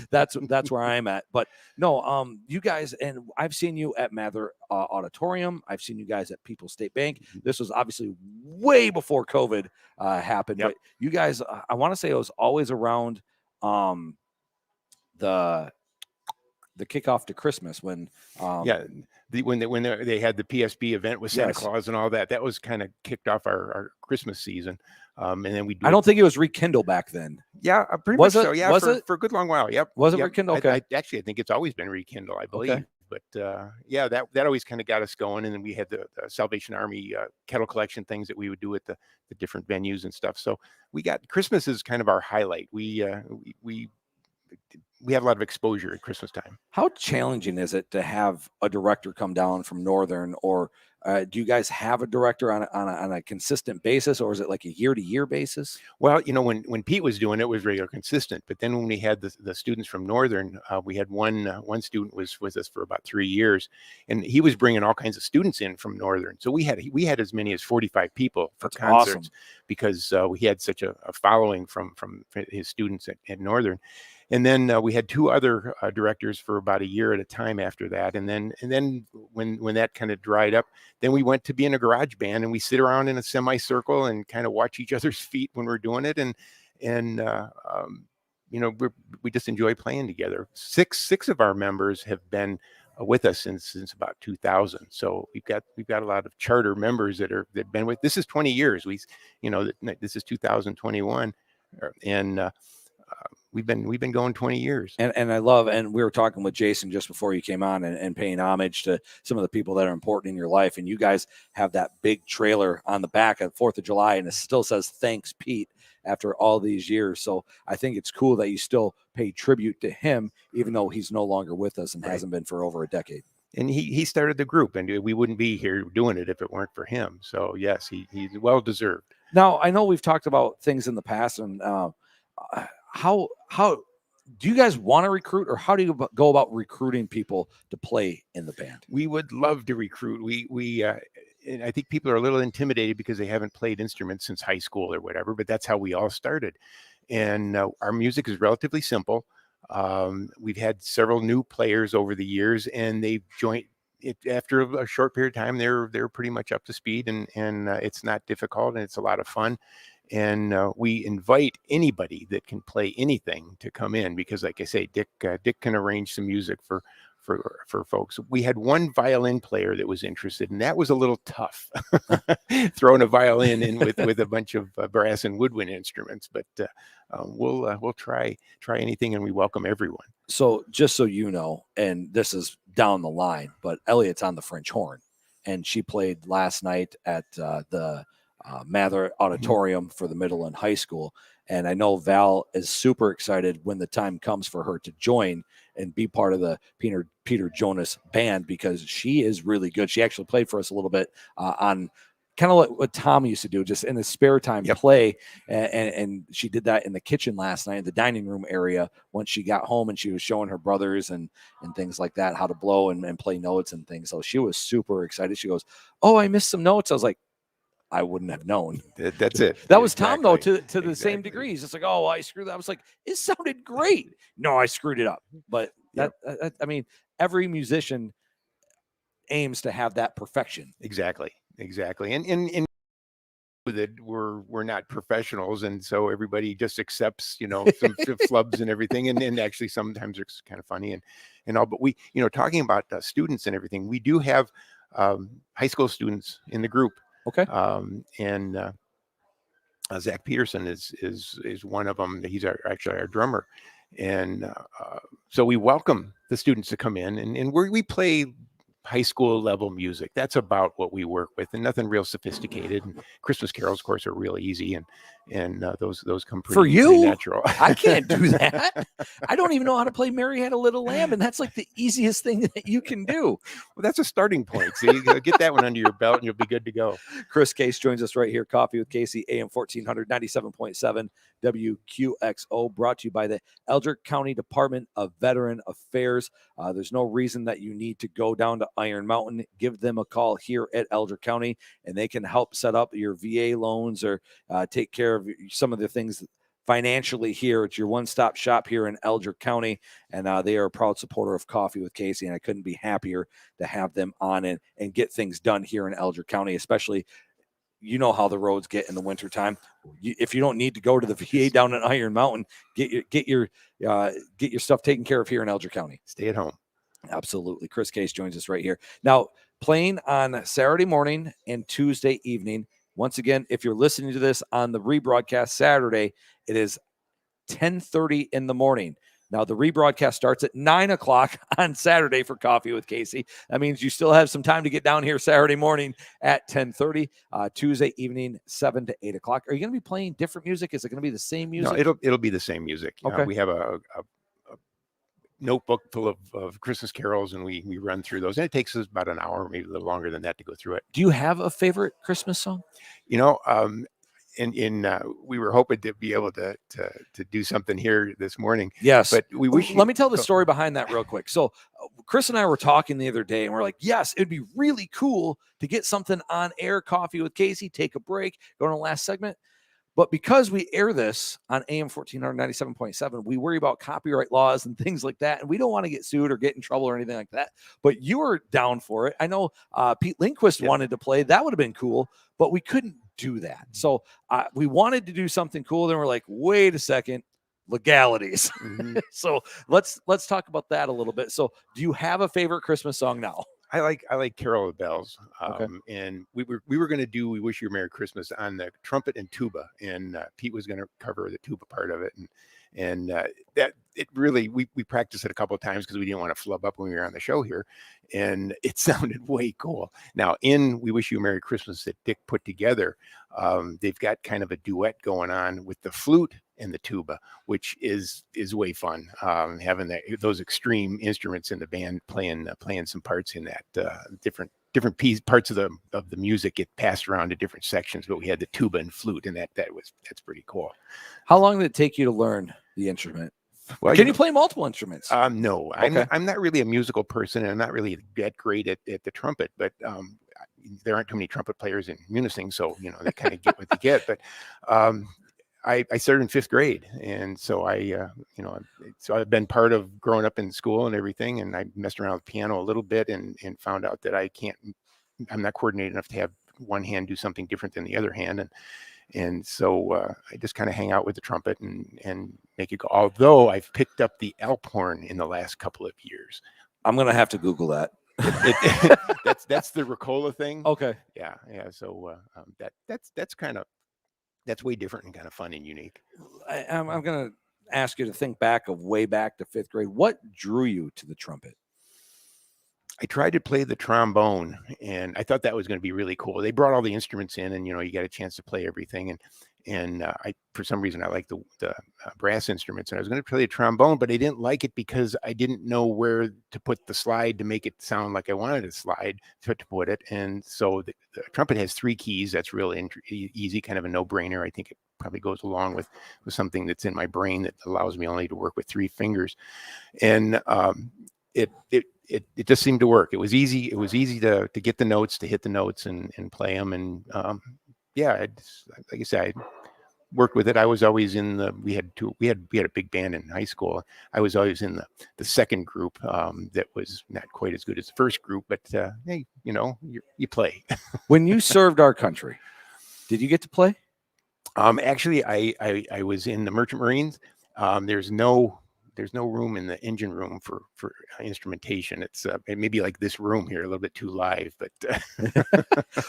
that's where I'm at. But no, you guys, and I've seen you at Mather Auditorium. I've seen you guys at People's State Bank. This was obviously way before COVID happened. But you guys, I want to say it was always around the kickoff to Christmas when when they had the PSB event with Santa Claus and all that. That was kind of kicked off our Christmas season. And then I don't think it was rekindled back then. Yeah, pretty was much it? so. Yeah, for a good long while. Yep. Was it rekindled? Okay. I think it's always been rekindled, I believe. Okay. But that always kind of got us going. And then we had the Salvation Army kettle collection things that we would do at the different venues and stuff. So we got Christmas is kind of our highlight. We have a lot of exposure at Christmas time. How challenging is it to have a director come down from Northern, or do you guys have a director on a consistent basis, or is it like a year-to-year basis? Well, when Pete was doing it, was regular consistent. But then when we had the students from Northern, we had one student was with us for about 3 years, and he was bringing all kinds of students in from Northern. So we had as many as 45 people for concerts. Awesome. Because we had such a following from his students at Northern. And then we had two other directors for about a year at a time after that. And then when that kind of dried up, then we went to be in a garage band, and we sit around in a semicircle and kind of watch each other's feet when we're doing it. And we just enjoy playing together. Six of our members have been with us since about 2000. So we've got a lot of charter members that've been with. This is 20 years. This is 2021, and we've been going 20 years. And I love, and we were talking with Jason just before you came on and paying homage to some of the people that are important in your life. And you guys have that big trailer on the back of 4th of July, and it still says, "Thanks, Pete," after all these years. So I think it's cool that you still pay tribute to him, even though he's no longer with us and hasn't been for over a decade. And he started the group, and we wouldn't be here doing it if it weren't for him. So yes, he's well deserved. Now, I know we've talked about things in the past, and how do you guys want to recruit, or how do you go about recruiting people to play in the band? We would love to recruit. And I think people are a little intimidated because they haven't played instruments since high school or whatever, but that's how we all started. And our music is relatively simple. We've had several new players over the years, and they've joined it after a short period of time. They're pretty much up to speed, and it's not difficult, and it's a lot of fun. And we invite anybody that can play anything to come in, because, like I say, Dick can arrange some music for folks. We had one violin player that was interested, and that was a little tough, throwing a violin in with a bunch of brass and woodwind instruments. But we'll try anything, and we welcome everyone. So just so you know, and this is down the line, but Elliot's on the French horn, and she played last night at the Mather Auditorium for the middle and high school. And I know Val is super excited when the time comes for her to join and be part of the Peter Jonas band, because she is really good. She actually played for us a little bit on kind of like what Tom used to do, just in his spare time play. And she did that in the kitchen last night, in the dining room area, once she got home, and she was showing her brothers and things like that, how to blow and play notes and things. So she was super excited. She goes, "Oh, I missed some notes." I was like, I wouldn't have known. That's it. That was Tom, though, to the same degree. He's just like, "Oh, I screwed that." I was like, "It sounded great." No, I screwed it up. But I mean, every musician aims to have that perfection. Exactly. And that we're not professionals, and so everybody just accepts, some flubs and everything, and actually sometimes it's kind of funny and all. But we, talking about students and everything, we do have high school students in the group. Okay. And Zach Peterson is one of them. He's actually our drummer. And so we welcome the students to come in, and we play high school level music. That's about what we work with, and nothing real sophisticated. And Christmas carols, of course, are real easy, and those come For pretty you, natural. I can't do that. I don't even know how to play Mary Had a Little Lamb, and that's like the easiest thing that you can do. Well, that's a starting point. So you get that one under your belt, and you'll be good to go. Chris Case joins us right here. Coffee with Casey, AM 1400, 97.7 WQXO, brought to you by the Eldrick County Department of Veteran Affairs. There's no reason that you need to go down to Iron Mountain. Give them a call here at Eldrick County, and they can help set up your VA loans or take care of some of the things financially here. It's your one-stop shop here in Eldrick County, and they are a proud supporter of Coffee with Casey, and I couldn't be happier to have them on and get things done here in Eldrick County, especially you know how the roads get in the wintertime. If you don't need to go to the VA down in Iron Mountain, get your stuff taken care of here in Eldrick County. Stay at home. Absolutely. Chris Case joins us right here. Now, playing on Saturday morning and Tuesday evening. Once again, if you're listening to this on the rebroadcast Saturday, it is 10:30 in the morning. Now, the rebroadcast starts at 9 o'clock on Saturday for Coffee with Casey. That means you still have some time to get down here Saturday morning at 10:30. Tuesday evening, 7 to 8 o'clock. Are you going to be playing different music? Is it going to be the same music? No, it'll be the same music. Okay. We have a notebook full of Christmas carols, and we run through those. And it takes us about an hour, maybe a little longer than that, to go through it. Do you have a favorite Christmas song? You know, we were hoping to be able to do something here this morning. Yes, but we wish. Let me tell the story behind that real quick. So Chris and I were talking the other day, and we're like, yes, it'd be really cool to get something on air, Coffee with Casey, take a break, go to the last segment. But because we air this on AM 1497.7, we worry about copyright laws and things like that. And we don't want to get sued or get in trouble or anything like that. But you were down for it. I know Pete Lindquist wanted to play. That would have been cool, but we couldn't do that. So we wanted to do something cool. Then we're like, wait a second, legalities. Mm-hmm. So let's talk about that a little bit. So do you have a favorite Christmas song now? I like Carol of the Bells, Okay. and we were going to do "We Wish You a Merry Christmas" on the trumpet and tuba, and Pete was going to cover the tuba part of it, and that it really we practiced it a couple of times because we didn't want to flub up when we were on the show here, and it sounded way cool. Now in "We Wish You a Merry Christmas" that Dick put together, they've got kind of a duet going on with the flute and the tuba, which is way fun. Having those extreme instruments in the band playing some parts in that, different parts of the music get passed around to different sections, but we had the tuba and flute, and that's pretty cool. How long did it take you to learn the instrument? Well, Can you play multiple instruments? No, Okay. I'm not really a musical person, and I'm not really that great at the trumpet, but there aren't too many trumpet players in Munising, so they kind of get what they get. But I started in 5th grade, and so so I've been part of growing up in school and everything, and I messed around with piano a little bit and found out that I'm not coordinated enough to have one hand do something different than the other hand, and so I just kind of hang out with the trumpet and make it go. Although I've picked up the alp horn in the last couple of years. I'm gonna have to Google that. That's the Ricola thing. Okay. Yeah. So that's way different and kind of fun and unique. I'm going to ask you to think back of way back to 5th grade. What drew you to the trumpet? I tried to play the trombone, and I thought that was going to be really cool. They brought all the instruments in, and you got a chance to play everything. And I, for some reason, I like the brass instruments, and I was going to play the trombone, but I didn't like it because I didn't know where to put the slide to make it sound like I wanted a slide to put it. And so the trumpet has 3 keys. That's really easy, kind of a no-brainer. I think it probably goes along with something that's in my brain that allows me only to work with 3 fingers. And it just seemed to work. It was easy. It was easy to get the notes, to hit the notes and play them. And like I said, I worked with it. I was always in we had a big band in high school. I was always in the second group that was not quite as good as the first group, but hey, you play. When you served our country, did you get to play? Actually, I was in the Merchant Marines. There's no room in the engine room for instrumentation. It's it may be like this room here, a little bit too live, but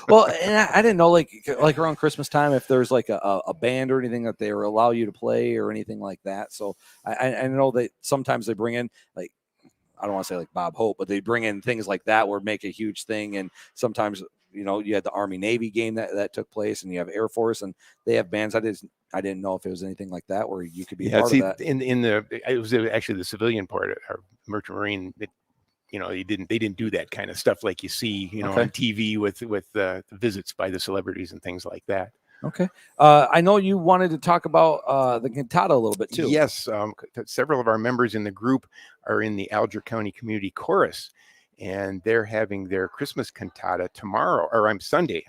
Well, and I didn't know like around Christmas time if there's like a band or anything that they allow you to play or anything like that. So I know that sometimes they bring in like I don't want to say like Bob Hope, but they bring in things like that where make a huge thing. And sometimes, you had the Army Navy game that took place, and you have Air Force, and they have bands. I didn't know if it was anything like that where you could be part of that. It was actually the civilian part, our Merchant Marine. They didn't do that kind of stuff like you see, on TV with the visits by the celebrities and things like that. Okay. I know you wanted to talk about the Cantata a little bit too. Yes. Several of our members in the group are in the Alger County Community Chorus, and they're having their Christmas cantata Sunday,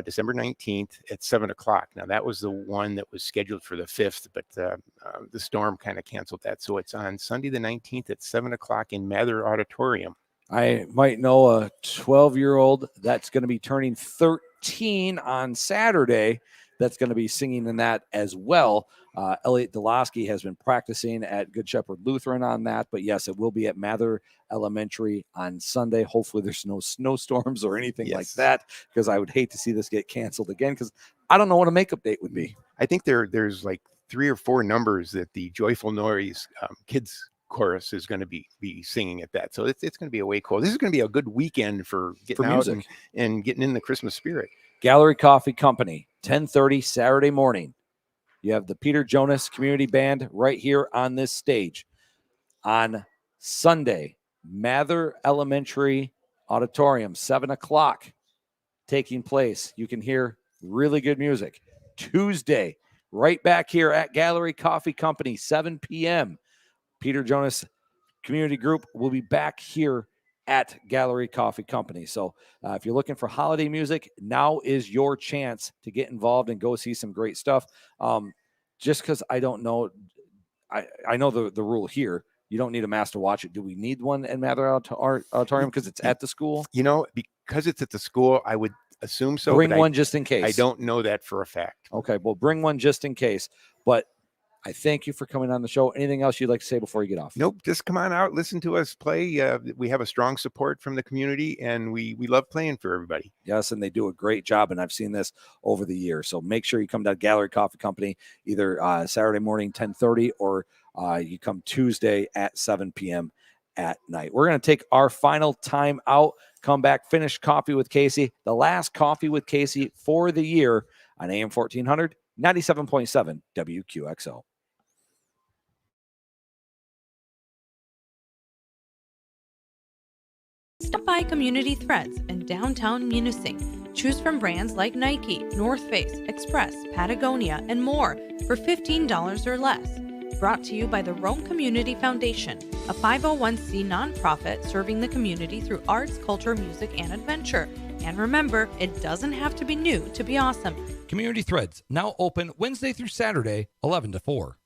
December 19th at 7:00. Now that was the one that was scheduled for the 5th, but the storm kind of canceled that. So it's on Sunday the 19th at 7:00 in Mather Auditorium. I might know a 12-year-old that's going to be turning 13 on Saturday that's going to be singing in that as well. Elliot Delaski has been practicing at Good Shepherd Lutheran on that, but yes, it will be at Mather Elementary on Sunday. Hopefully there's no snowstorms or anything like that, because I would hate to see this get canceled again, because I don't know what a makeup date would be. I think there's like 3 or 4 numbers that the Joyful Noise kids chorus is going to be singing at that. So it's going to be a way cool. This is going to be a good weekend for getting out and getting in the Christmas spirit. Gallery Coffee Company, 10:30 Saturday morning. You have the Peter Jonas Community Band right here on this stage. On Sunday, Mather Elementary Auditorium, 7:00 taking place. You can hear really good music. Tuesday, right back here at Gallery Coffee Company, 7 p.m. Peter Jonas Community Group will be back here at Gallery Coffee Company. So if you're looking for holiday music, now is your chance to get involved and go see some great stuff. Just because I don't know, I know the rule here. You don't need a mask to watch it. Do we need one in Mather Auditorium because it's at the school? Because it's at the school, I would assume so. Bring one just in case. I don't know that for a fact. Okay, well, bring one just in case. But I thank you for coming on the show. Anything else you'd like to say before you get off? Nope. Just come on out, listen to us play. We have a strong support from the community, and we love playing for everybody. Yes, and they do a great job, and I've seen this over the years. So make sure you come to Gallery Coffee Company either Saturday morning, 10:30, or you come Tuesday at 7 p.m. at night. We're going to take our final time out, come back, finish Coffee with Casey, the last Coffee with Casey for the year on AM 1400, 97.7 WQXO. Stop by Community Threads in downtown Munising. Choose from brands like Nike, North Face, Express, Patagonia, and more for $15 or less. Brought to you by the Roam Community Foundation, a 501c nonprofit serving the community through arts, culture, music, and adventure. And remember, it doesn't have to be new to be awesome. Community Threads, now open Wednesday through Saturday, 11 to 4.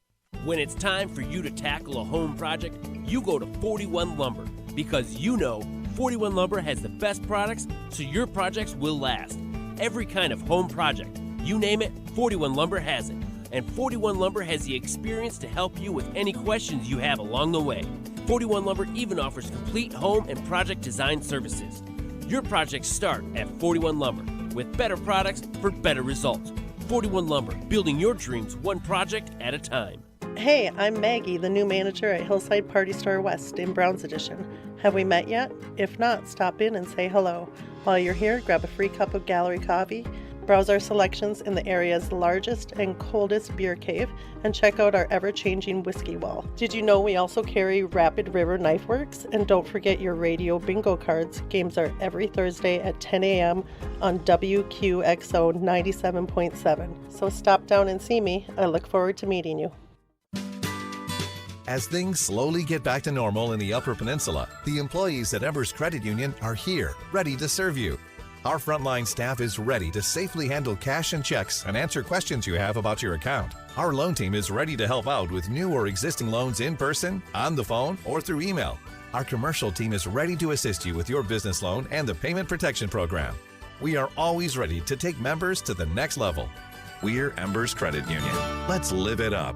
When it's time for you to tackle a home project, you go to 41 Lumber, because 41 Lumber has the best products, so your projects will last. Every kind of home project, you name it, 41 Lumber has it. And 41 Lumber has the experience to help you with any questions you have along the way. 41 Lumber even offers complete home and project design services. Your projects start at 41 Lumber, with better products for better results. 41 Lumber, building your dreams one project at a time. Hey, I'm Maggie, the new manager at Hillside Party Store West in Browns Edition. Have we met yet? If not, stop in and say hello. While you're here, grab a free cup of Gallery coffee, browse our selections in the area's largest and coldest beer cave, and check out our ever-changing whiskey wall. Did you know we also carry Rapid River Knife Works? And don't forget your radio bingo cards. Games are every Thursday at 10 a.m. on WQXO 97.7. So stop down and see me. I look forward to meeting you. As things slowly get back to normal in the Upper Peninsula, the employees at Embers Credit Union are here, ready to serve you. Our frontline staff is ready to safely handle cash and checks and answer questions you have about your account. Our loan team is ready to help out with new or existing loans in person, on the phone, or through email. Our commercial team is ready to assist you with your business loan and the Payment Protection Program. We are always ready to take members to the next level. We're Embers Credit Union. Let's live it up.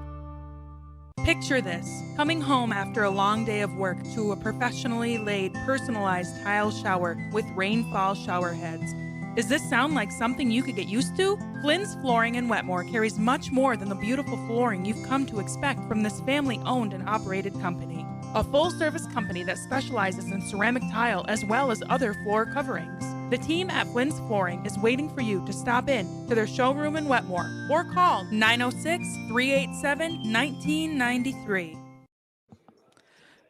Picture this, coming home after a long day of work to a professionally laid, personalized tile shower with rainfall shower heads. Does this sound like something you could get used to? Flynn's Flooring in Wetmore carries much more than the beautiful flooring you've come to expect from this family-owned and operated company. a full-service company that specializes in ceramic tile as well as other floor coverings. The team at Flynn's Flooring is waiting for you to stop in to their showroom in Wetmore or call 906-387-1993.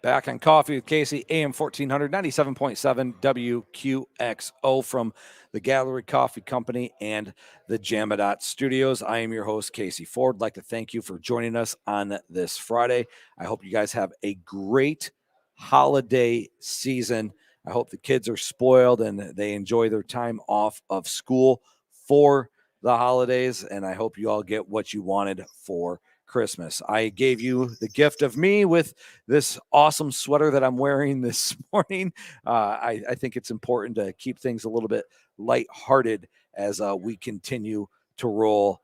Back on Coffee with Casey, AM 1400, 97.7 WQXO from the Gallery Coffee Company and the Jamadot Studios. I am your host, Casey Ford. I'd like to thank you for joining us on this Friday. I hope you guys have a great holiday season. I hope the kids are spoiled and they enjoy their time off of school for the holidays. And I hope you all get what you wanted for Christmas. I gave you the gift of me with this awesome sweater that I'm wearing this morning. I think it's important to keep things a little bit lighthearted as we continue to roll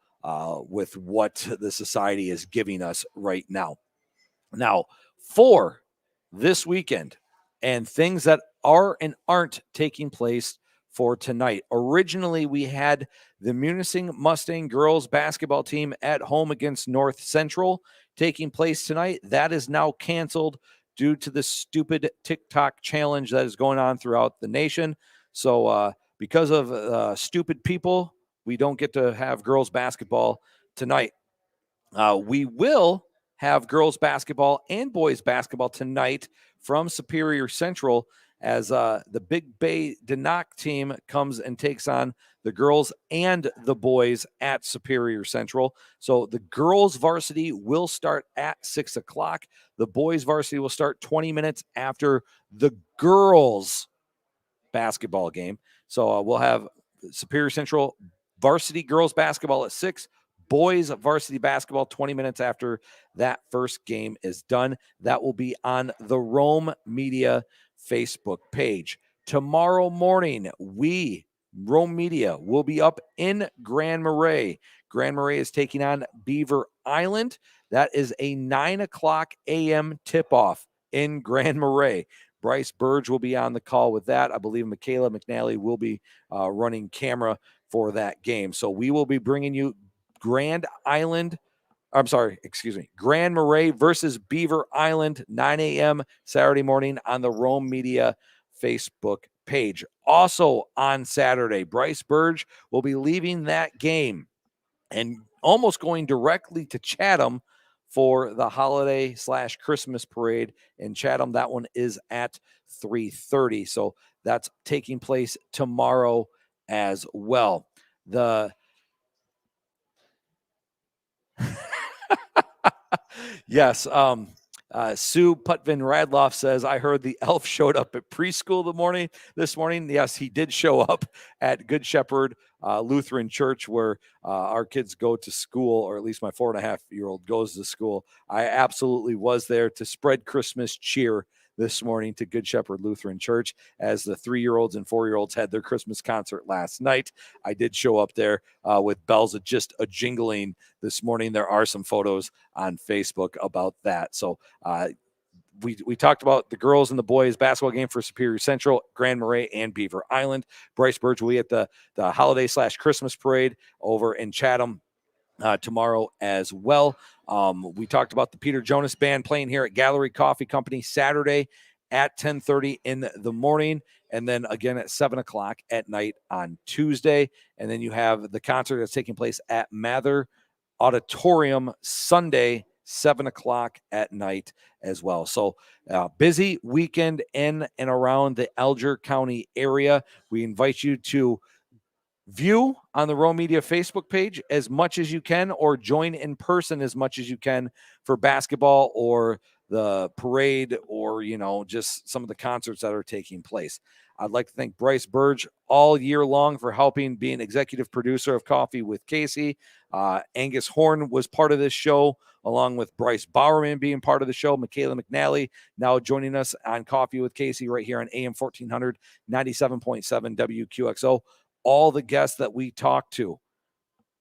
with what the society is giving us right now. Now, for this weekend and things that are and aren't taking place for tonight. Originally, we had the Munising Mustang girls basketball team at home against North Central taking place tonight. That is now canceled due to the stupid TikTok challenge that is going on throughout the nation. So because of stupid people, we don't get to have girls basketball tonight. We will have girls basketball and boys basketball tonight from Superior Central as the Big Bay Denock team comes and takes on the girls and the boys at Superior Central. So the girls varsity will start at 6 o'clock. The boys varsity will start 20 minutes after the girls basketball game. So we'll have Superior Central varsity girls basketball at 6, boys varsity basketball 20 minutes after that first game is done. That will be on the Roam Media Facebook page. Tomorrow morning, Roam Media, will be up in Grand Marais. Grand Marais is taking on Beaver Island. That is a 9 o'clock a.m. tip-off in Grand Marais. Bryce Burge will be on the call with that. I believe Michaela McNally will be running camera for that game. So we will be bringing you Grand Marais versus Beaver Island, 9 a.m. Saturday morning on the Roam Media Facebook page. Also on Saturday, Bryce Burge will be leaving that game and almost going directly to Chatham for the holiday/Christmas parade in Chatham. That one is at 3:30. So that's taking place tomorrow as well. Yes. Sue Putvin Radloff says, I heard the elf showed up at preschool this morning. Yes, he did show up at Good Shepherd Lutheran Church where our kids go to school, or at least my 4.5-year-old goes to school. I absolutely was there to spread Christmas cheer this morning to Good Shepherd Lutheran Church as the 3-year-olds and 4-year-olds had their Christmas concert last night. I did show up there with bells just a jingling this morning. There are some photos on Facebook about that. So we talked about the girls and the boys basketball game for Superior Central, Grand Marais, and Beaver Island. Bryce Burge will be at the holiday/Christmas parade over in Chatham tomorrow as well. We talked about the Peter Jonas Band playing here at Gallery Coffee Company Saturday at 10:30 in the morning, and then again at 7 o'clock at night on Tuesday. And then you have the concert that's taking place at Mather Auditorium Sunday, 7 o'clock at night as well. So busy weekend in and around the Alger County area. We invite you to view on the Roam Media Facebook page as much as you can, or join in person as much as you can for basketball or the parade, or, just some of the concerts that are taking place. I'd like to thank Bryce Burge all year long for helping being executive producer of Coffee with Casey. Angus Horn was part of this show, along with Bryce Bowerman being part of the show. Michaela McNally now joining us on Coffee with Casey right here on AM 1400, 97.7 WQXO. All the guests that we talked to,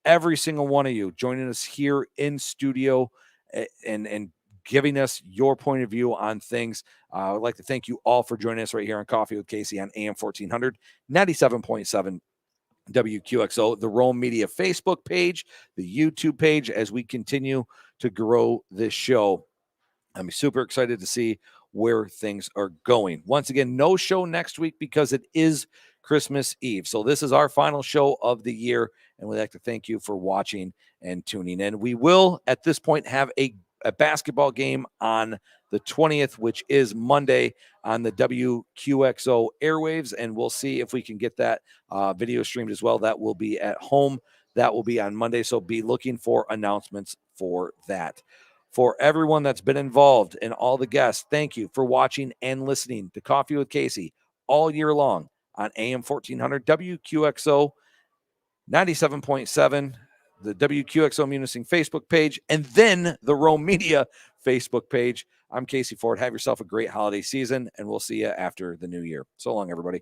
every single one of you joining us here in studio and giving us your point of view on things. I would like to thank you all for joining us right here on Coffee with Casey on AM 1400, 97.7 WQXO, the Roam Media Facebook page, the YouTube page, as we continue to grow this show. I'm super excited to see where things are going. Once again, no show next week because it is Christmas Eve. So this is our final show of the year, and we'd like to thank you for watching and tuning in. We will, at this point, have a basketball game on the 20th, which is Monday on the WQXO airwaves, and we'll see if we can get that video streamed as well. That will be at home. That will be on Monday, so be looking for announcements for that. For everyone that's been involved and all the guests, thank you for watching and listening to Coffee with Casey all year long on AM 1400 WQXO 97.7, the WQXO Munising Facebook page, and then the Roam Media Facebook page. I'm Casey Ford. Have yourself a great holiday season, and we'll see you after the new year. So long, everybody.